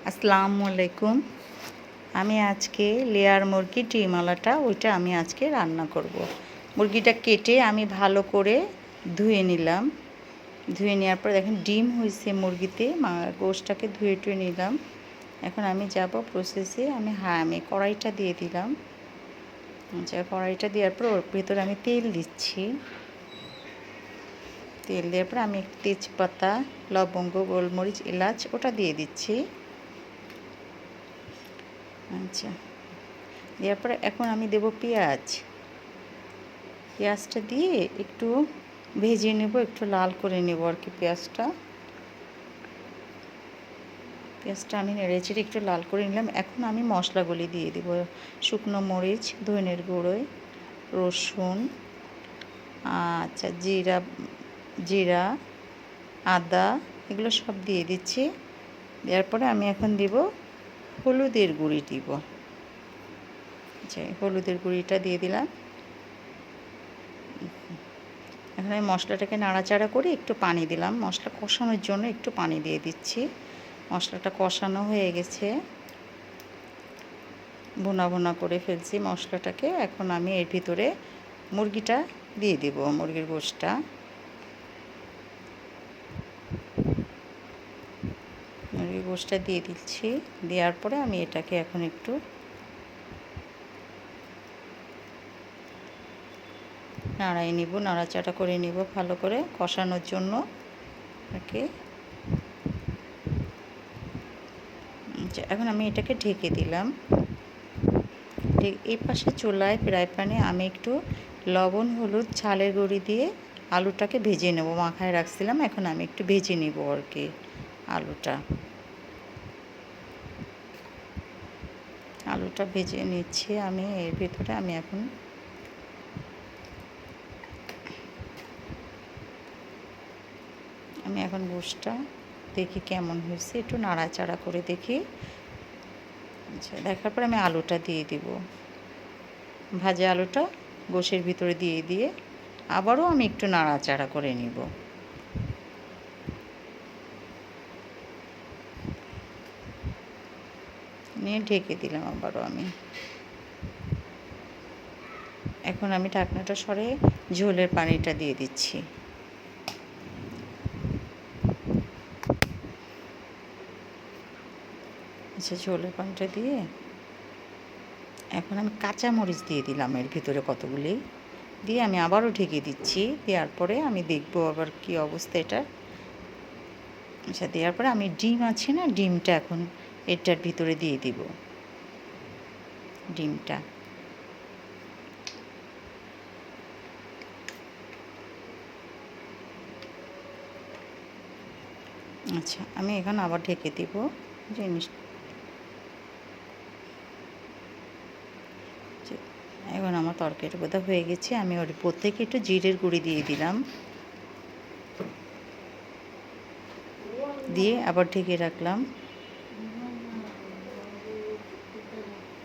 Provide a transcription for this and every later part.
আসসালামু আলাইকুম। আমি আজকে লেয়ার মুরগি ডিমওয়ালাটা ওইটা আমি আজকে রান্না করব। মুরগিটা কেটে আমি ভালো করে ধুয়ে নিলাম। ধুয়ে নেওয়ার পর দেখেন ডিম হয়েছে মুরগিতে, গোশটাকে ধুয়ে টুয়ে নিলাম। এখন আমি যাব প্রসেসে। আমি কড়াইটা দিয়ে দিলাম। আচ্ছা, কড়াইটা দেওয়ার পর ওর ভিতরে আমি তেল দিচ্ছি। তেল দেওয়ার পর আমি তেজপাতা, লবঙ্গ, গোলমরিচ, এলাচ ওটা দিয়ে দিচ্ছি। আচ্ছা, দেওয়ার পরে এখন আমি দেব পেঁয়াজ। পেঁয়াজটা দিয়ে একটু ভেজে নেব, একটু লাল করে নেব আর কি পেঁয়াজটা আমি নেড়েচেড়ে একটু লাল করে নিলাম। এখন আমি মশলাগুলি দিয়ে দেব। শুকনো মরিচ, ধনের গুঁড়ো, রসুন, আচ্ছা জিরা, আদা, এগুলো সব দিয়ে দিচ্ছি। দেওয়ার পরে আমি এখন দিব হলুদের গুঁড়ি দিব। আচ্ছা, হলুদের গুঁড়িটা দিয়ে দিলাম। এখন আমি মশলাটাকে নাড়াচাড়া করে একটু পানি দিলাম। মশলা কষানোর জন্য একটু পানি দিয়ে দিচ্ছি। মশলাটা কষানো হয়ে গেছে, ভুনা ভুনা করে ফেলছি মশলাটাকে। এখন আমি এর ভিতরে মুরগিটা দিয়ে দেব, মুরগির গোশটা। মুরগির গোশটা দিয়ে দিচ্ছি। দেওয়ার পরে আমি এটাকে এখন একটু নাড়াই নিব, নাড়াচাড়া করে নিব ভালো করে কষানোর জন্য এটাকে। এখন আমি এটাকে ঢেকে দিলাম। এই পাশে চুলায় ফ্রাই প্যানে আমি একটু লবণ, হলুদ, ঝালের গুঁড়ি দিয়ে আলুটাকে ভেজে নেব। মাখায় রাখছিলাম, এখন আমি একটু ভেজে নিব আর কি আলুটা ভেজে নিচ্ছি আমি। এর ভিতরে আমি এখন গোশটা দেখি কেমন হয়েছে, একটু নাড়াচাড়া করে দেখি। আচ্ছা, দেখার পর আমি আলুটা দিয়ে দিব। ভাজা আলুটা গোশের ভিতরে দিয়ে আবারও আমি একটু নাড়াচাড়া করে নিব। নিয়ে ঢেকে দিলাম আবারও আমি। এখন আমি ঢাকনাটা সরে ঝোলের পানিটা দিয়ে দিচ্ছি। আচ্ছা, ঝোলের পানিটা দিয়ে এখন আমি কাঁচা মরিচ দিয়ে দিলাম এর ভিতরে কতগুলি, দিয়ে আমি আবারও ঢেকে দিচ্ছি। দেওয়ার পরে আমি দেখব আবার কি অবস্থা এটা। আচ্ছা, দেওয়ার পরে আমি ডিম আছে না, ডিমটা এখন এটার ভিতরে দিয়ে দিব। ডিমটা আচ্ছা, আমি এখন আবার ঢেকে দিব জিনিস। এখন আমার তরকারিটা বোধহয় হয়ে গেছে। আমি ওর উপর থেকে একটু জিরের গুঁড়ি দিয়ে দিলাম, দিয়ে আবার ঢেকে রাখলাম।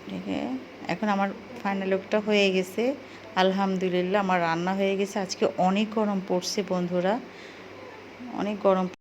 ঢেকে এখন আমার ফাইনাল লুকটা হয়ে গেছে। আলহামদুলিল্লাহ, আমার রান্না হয়ে গেছে। আজকে অনেক গরম পড়ছে বন্ধুরা, অনেক গরম।